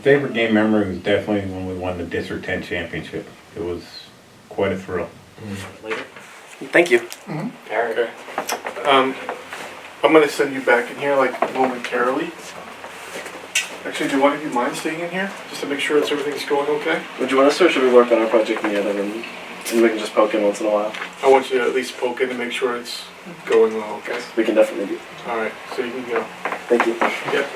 Favorite game memory was definitely when we won the District 10 championship. It was quite a thrill. Later. Thank you. All right. Okay. I'm gonna send you back in here like momentarily. Actually, do one of you mind staying in here just to make sure that everything's going okay? Would you want us to, or should we work on our project together and we can just poke in once in a while? I want you to at least poke in and make sure it's going well. Okay. We can definitely do. All right. So you can go. Thank you. Yep.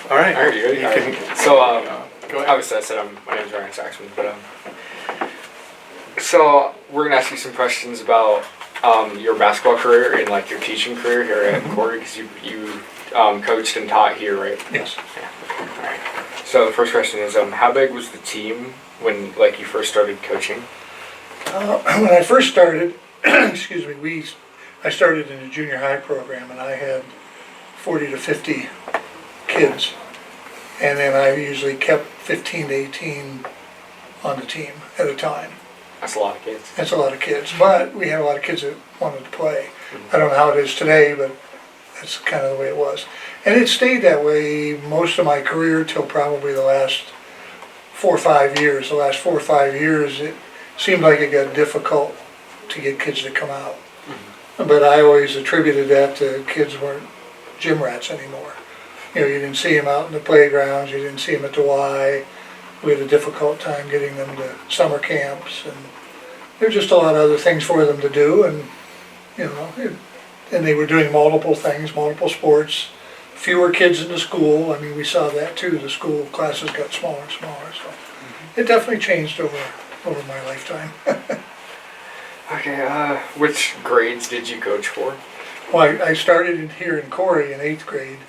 All right. All right, you ready? You All can, right. So, go ahead. obviously I said my name's Ryan Saxman, but so we're gonna ask you some questions about your basketball career and like your teaching career here at Corry, because you coached and taught here, right? Yes. Yeah. All right. So the first question is, how big was the team when like you first started coaching? When I first started, excuse me, I started in a junior high program, and I had 40 to 50 kids, and then I usually kept 15 to 18 on the team at a time. That's a lot of kids. That's a lot of kids, but we had a lot of kids that wanted to play. I don't know how it is today, but that's kind of the way it was. And it stayed that way most of my career till probably the last 4 or 5 years. The last 4 or 5 years, it seemed like it got difficult to get kids to come out. But I always attributed that to kids weren't gym rats anymore. You know, you didn't see them out in the playgrounds, you didn't see them at the Y. We had a difficult time getting them to summer camps, and there were just a lot of other things for them to do, and you know, and they were doing multiple things, multiple sports. Fewer kids in the school. I mean, we saw that too. The school classes got smaller and smaller, so it definitely changed over my lifetime. Okay. Which grades did you coach for? Well, I started here in Corry in 8th grade.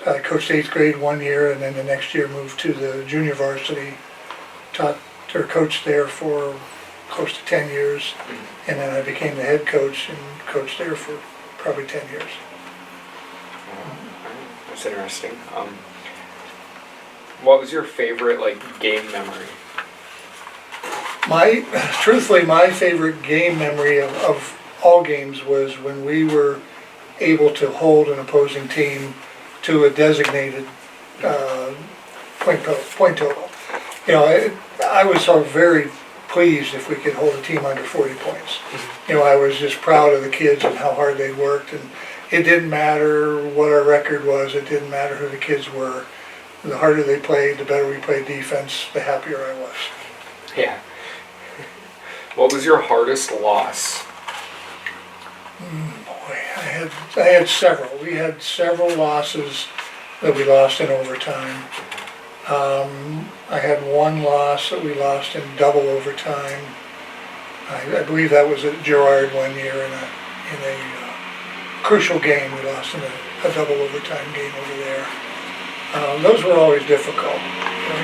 I coached 8th grade 1 year, and then the next year moved to the junior varsity. Taught or coached there for close to 10 years, and then I became the head coach and coached there for probably 10 years. That's interesting. What was your favorite like game memory? Truthfully, my favorite game memory of all games was when we were able to hold an opposing team to a designated point total. You know, I was so very pleased if we could hold a team under 40 points. You know, I was just proud of the kids and how hard they worked, and it didn't matter what our record was, it didn't matter who the kids were. The harder they played, the better we played defense, the happier I was. Yeah. What was your hardest loss? Boy, I had several. We had several losses that we lost in overtime. I had one loss that we lost in double overtime. I believe that was at Girard 1 year in a crucial game. We lost in a double overtime game over there. Those were always difficult,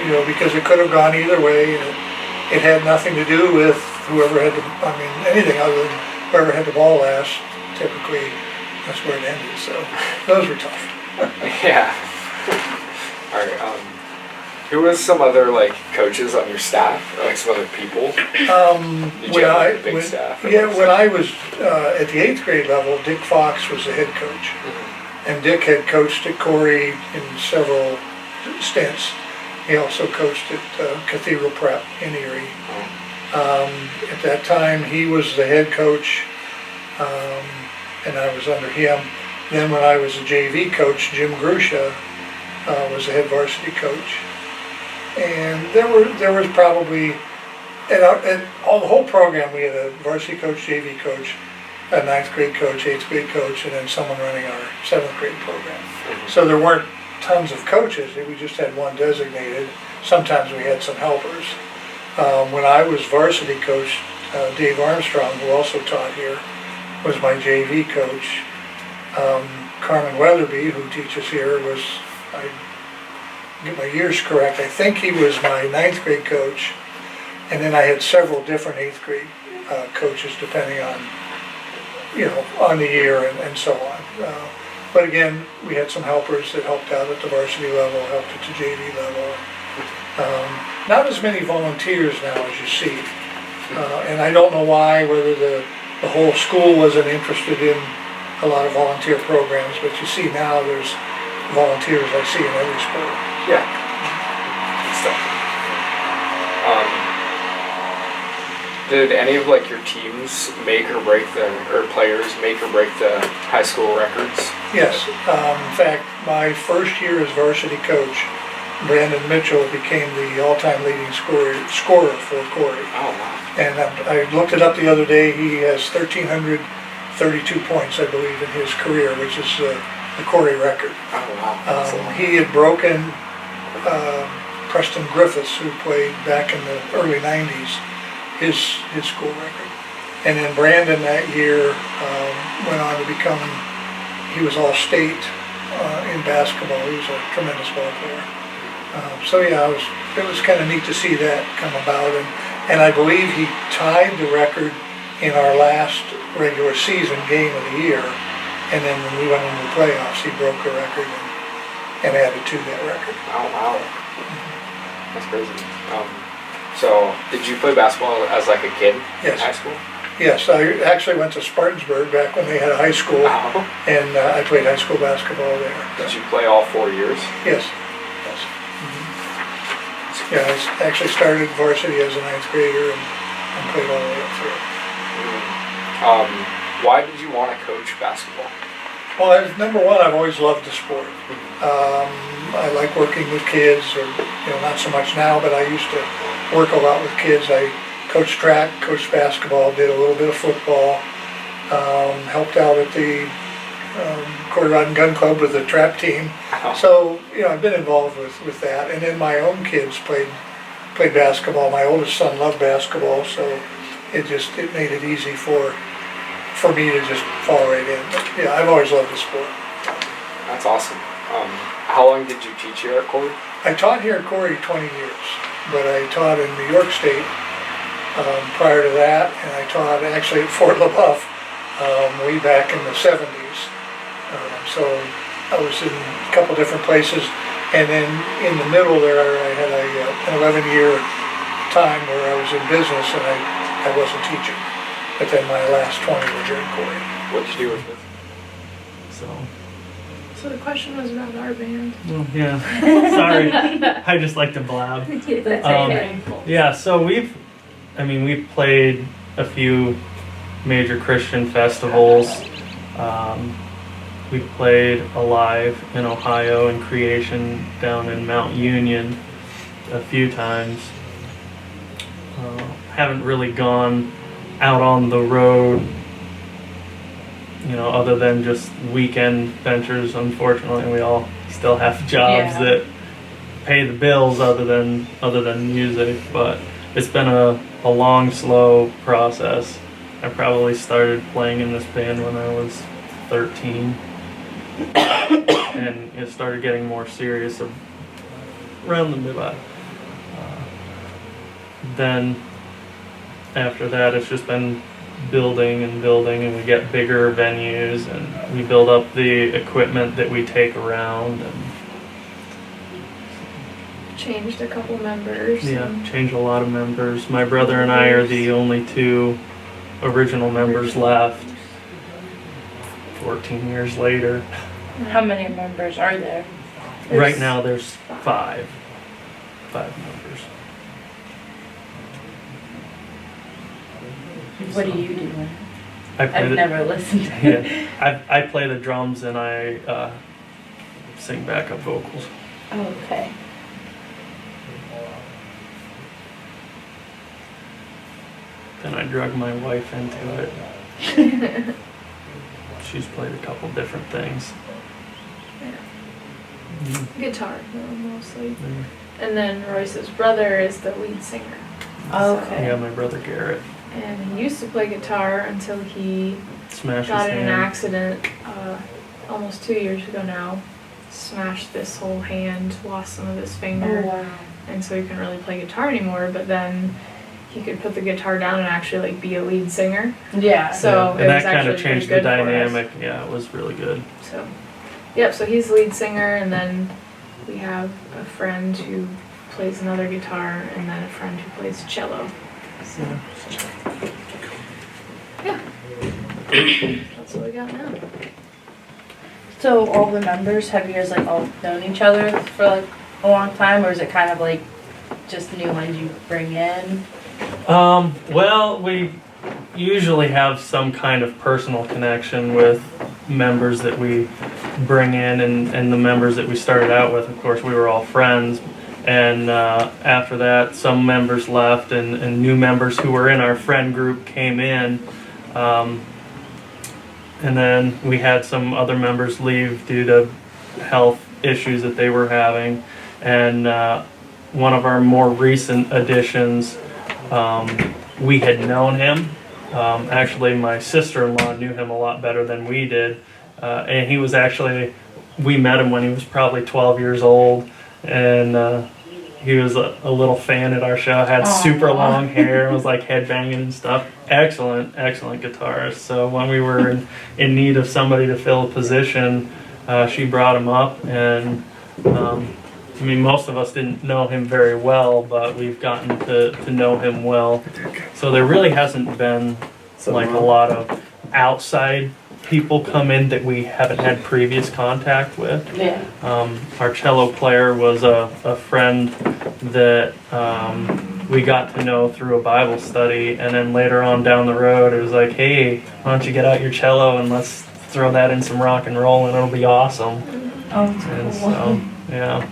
you know, because it could have gone either way, and it had nothing to do with whoever had anything other than whoever had the ball last. Typically, that's where it ended. So those were tough. Yeah. All right. Who was some other like coaches on your staff, or like some other people? Did you have like, a big staff? When I was at the 8th grade level, Dick Fox was the head coach, and Dick had coached at Corry in several stints. He also coached at Cathedral Prep in Erie. At that time, he was the head coach, and I was under him. Then when I was a JV coach, Jim Grusha was the head varsity coach. And there was probably, and all the whole program, we had a varsity coach, JV coach, a 9th grade coach, 8th grade coach, and then someone running our 7th grade program. So there weren't tons of coaches, we just had one designated. Sometimes we had some helpers. When I was varsity coach, Dave Armstrong, who also taught here, was my JV coach. Carmen Weatherby, who teaches here, was, I get my years correct, I think he was my 9th grade coach, and then I had several different 8th grade coaches depending on, you know, on the year and so on. But again, we had some helpers that helped out at the varsity level, helped at the JV level. Not as many volunteers now as you see, and I don't know why, whether the whole school wasn't interested in a lot of volunteer programs, but you see now there's volunteers I see in every sport. Yeah. Good stuff. Did any of like your teams make or break or players make or break the high school records? Yes, in fact, my first year as varsity coach, Brandon Mitchell became the all-time leading scorer for Corry. Oh wow. And I looked it up the other day, he has 1,332 points, I believe, in his career, which is the Corry record. Oh wow. He had broken Preston Griffiths, who played back in the early 90s, his school record. And then Brandon that year went on to become, he was all-state in basketball. He was a tremendous ball player. So yeah, it was kind of neat to see that come about. And I believe he tied the record in our last regular season game of the year. And then when we went into the playoffs, he broke the record and added to that record. Oh wow. That's crazy. So, did you play basketball as like a kid in Yes. high school? Yes, I actually went to Spartansburg back when they had a high school, Oh. and I played high school basketball there. Did you play all 4 years? Yes, yes. Yeah, I actually started varsity as a 9th grader and played all the way up through. Why did you want to coach basketball? Well, number one, I've always loved the sport. I like working with kids, or not so much now, but I used to work a lot with kids. I coached track, coached basketball, did a little bit of football, helped out at the Corry Rod and Gun Club with the trap team. So I've been involved with that, and then my own kids played basketball. My oldest son loved basketball, so it made it easy for me to just fall right in. But yeah, I've always loved the sport. That's awesome. How long did you teach here at Corry? I taught here at Corry 20 years, but I taught in New York State prior to that, and I taught actually at Fort LaBeouf way back in the 70s. So I was in a couple different places, and then in the middle there I had an 11-year time where I was in business and I wasn't teaching. But then my last 20 were here at Corry. What did you do with it? So the question was about our band. Well, yeah. Sorry, I just like to blab. That's okay. Yeah, so we've played a few major Christian festivals. We've played Alive in Ohio and Creation down in Mount Union a few times. Haven't really gone out on the road, other than just weekend ventures. Unfortunately, we all still have jobs that pay the bills other than music, but it's been a long, slow process. I probably started playing in this band when I was 13, and it started getting more serious around the mid. Then after that, it's just been building, and we get bigger venues, and we build up the equipment that we take around, and Changed a couple members. change a lot of members. My brother and I are the only two original members left 14 years later. How many members are there? Right now there's five members. What do you do? I play I've never listened. I play the drums, and I sing backup vocals. Oh, okay. Then I drug my wife into it. She's played a couple different things. Guitar, mostly. And then Royce's brother is the lead singer. Okay. Yeah, my brother Garrett And he used to play guitar until he smashed got his in an hand. accident almost 2 years ago now. Smashed this whole hand, lost some of his finger. Oh, wow. And so he couldn't really play guitar anymore, but then he could put the guitar down and actually be a lead singer. Yeah. So and it that was kind actually of changed pretty the good for us. dynamic. Yeah, it was really good. So, yep, so he's the lead singer, and then we have a friend who plays another guitar, and then a friend who plays cello. So, yeah. that's what we got now. So all the members, have you guys like all known each other for like a long time, or is it kind of like just new ones you bring in? Well, we usually have some kind of personal connection with members that we bring in, and the members that we started out with, of course, we were all friends. And after that, some members left, and new members who were in our friend group came in. And then we had some other members leave due to health issues that they were having. And one of our more recent additions, we had known him. Actually, my sister-in-law knew him a lot better than we did. And he was actually, we met him when he was probably 12 years old. And he was a little fan at our show, had super long hair, was like headbanging and stuff. Excellent guitarist. So when we were in need of somebody to fill a position, she brought him up. And I mean, most of us didn't know him very well, but we've gotten to know him well. So there really hasn't been like a lot of outside people come in that we haven't had previous contact with. Yeah. Our cello player was a friend that we got to know through a Bible study, and then later on down the road it was like, hey, why don't you get out your cello and let's throw that in some rock and roll and it'll be awesome. Oh, that's And cool. so, yeah.